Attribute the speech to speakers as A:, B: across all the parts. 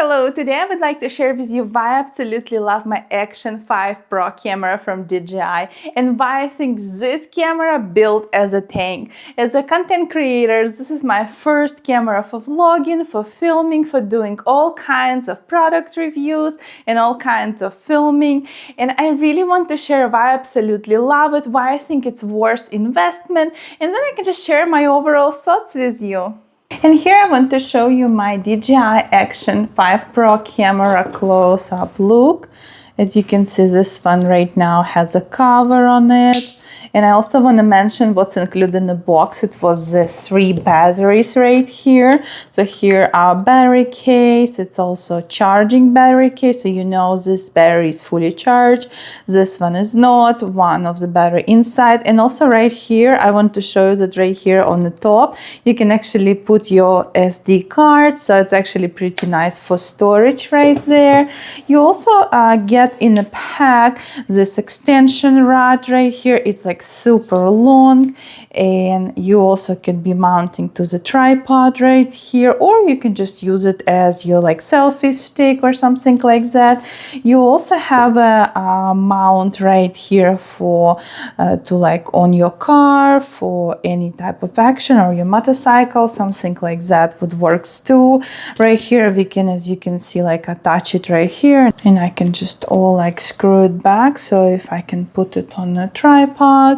A: Hello, today I would like to share with you why I absolutely love my Action 5 Pro camera from DJI and why I think this camera built as a tank. As a content creator, this is my first camera for vlogging, for filming, for doing all kinds of product reviews and all kinds of filming. And I really want to share why I absolutely love it, why I think it's worth investment, and then I can just share my overall thoughts with you. And here I want to show you my DJI Action 5 Pro camera close-up look. As you can see, this one right now has a cover on it. And I also want to mention what's included in the box. It was the 3 batteries right here. So here our battery case. It's also a charging battery case. So you know this battery is fully charged. This one is not. One of the battery inside. And also right here, I want to show you that right here on the top, you can actually put your SD card. So it's actually pretty nice for storage right there. You also get in a pack this extension rod right here. It's like super long, and you also can be mounting to the tripod right here, or you can just use it as your like selfie stick or something like that. You also have a mount right here for to like on your car for any type of action, or your motorcycle, something like that would works too. Right here we can, as you can see, like attach it right here, and I can just all like screw it back. So if I can put it on a tripod.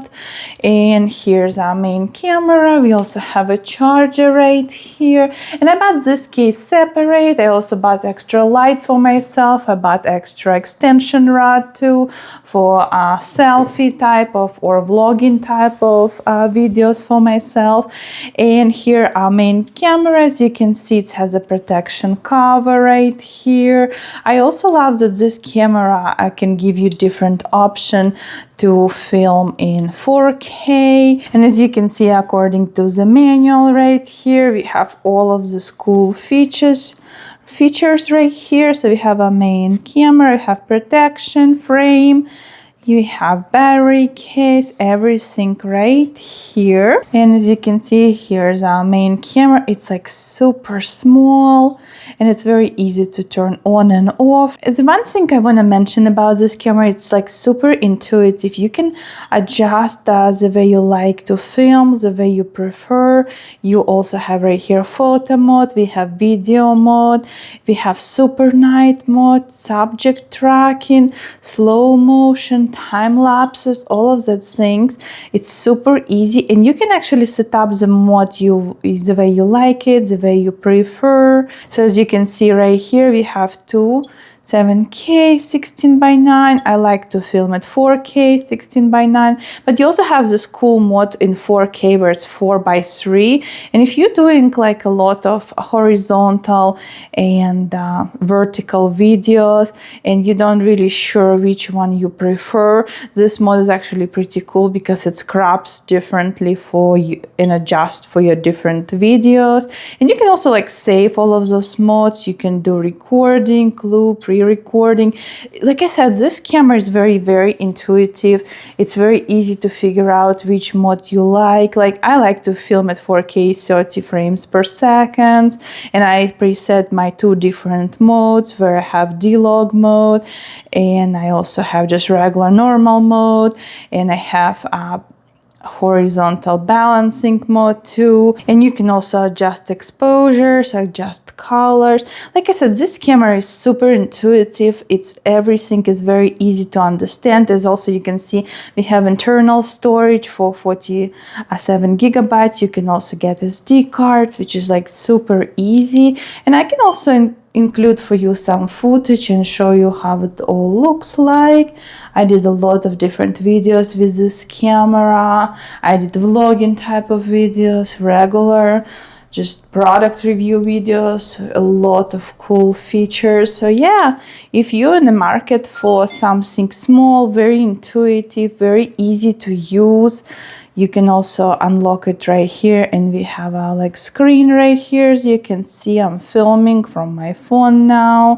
A: And here's our main camera. We also have a charger right here, and I bought this case separate. I also bought extra light for myself. I bought extra extension rod too for selfie type of or vlogging type of videos for myself. And here our main camera, as you can see, it has a protection cover right here. I also love that this camera can give you different option to film in 4K. And as you can see, according to the manual right here, we have all of these cool features right here. So we have a main camera, we have protection frame, you have battery case, everything right here. And as you can see, here's our main camera. It's like super small and it's very easy to turn on and off. It's one thing I want to mention about this camera. It's like super intuitive. You can adjust the way you like to film, the way you prefer. You also have right here photo mode. We have video mode. We have super night mode, subject tracking, slow motion, time lapses, all of that things. It's super easy, and you can actually set up the mode the way you like it, the way you prefer. So as you can see right here, we have two 7K 16:9. I like to film at 4K 16:9, but you also have this cool mode in 4K where it's 4:3. And if you're doing like a lot of horizontal and vertical videos and you don't really sure which one you prefer, this mode is actually pretty cool because it crops differently for you and adjust for your different videos. And you can also like save all of those modes. You can do recording, loop, recording. Like I said, this camera is very, very intuitive. It's very easy to figure out which mode you like. Like I like to film at 4K 30 frames per second, and I preset my 2 different modes where I have D-Log mode, and I also have just regular normal mode, and I have horizontal balancing mode too. And you can also adjust exposures, adjust colors. Like I said, this camera is super intuitive. Everything is very easy to understand. As also you can see, we have internal storage for 47 gigabytes. You can also get SD cards, which is like super easy. And I can also include for you some footage and show you how it all looks like. I did a lot of different videos with this camera. I did vlogging type of videos, regular, just product review videos, a lot of cool features. So yeah, if you're in the market for something small, very intuitive, very easy to use, You can also unlock it right here, and we have our like screen right here. As you can see, I'm filming from my phone now.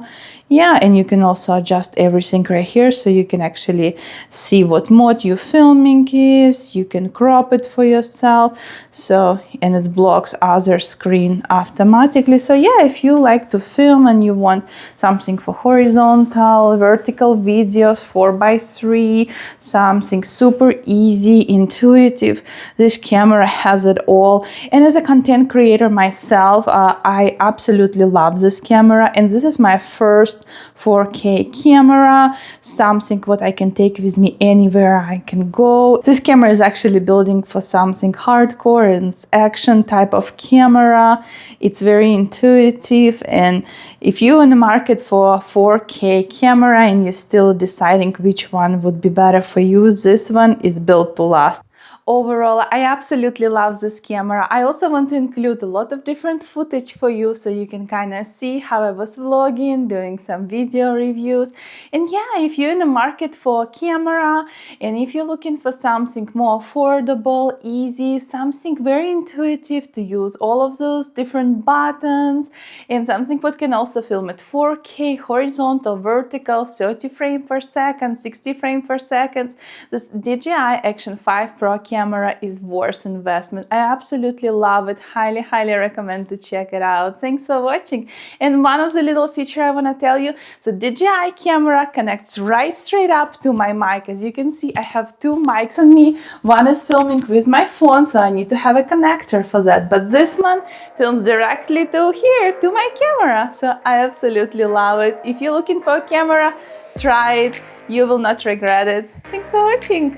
A: Yeah, and you can also adjust everything right here, so you can actually see what mode you're filming is. You can crop it for yourself. So, and it blocks other screen automatically. So yeah, if you like to film and you want something for horizontal, vertical videos, 4x3, something super easy, intuitive, this camera has it all. And as a content creator myself, I absolutely love this camera, and this is my first 4K camera, something what I can take with me anywhere I can go. This camera is actually building for something hardcore and action type of camera. It's very intuitive, and if you're in the market for a 4K camera and you're still deciding which one would be better for you, this one is built to last. Overall, I absolutely love this camera. I also want to include a lot of different footage for you, so you can kind of see how I was vlogging, doing some video reviews. And yeah, if you're in the market for a camera, and if you're looking for something more affordable, easy, something very intuitive to use all of those different buttons, and something that can also film at 4K, horizontal, vertical, 30 frames per second, 60 frames per second, this DJI Action 5 Pro camera is worth investment. I absolutely love it. Highly recommend to check it out. Thanks for watching. And one of the little feature I want to tell you, the DJI camera connects right straight up to my mic. As you can see, I have two mics on me. One is filming with my phone, so I need to have a connector for that. But this one films directly to here, to my camera. So I absolutely love it. If you're looking for a camera, try it. You will not regret it. Thanks for watching.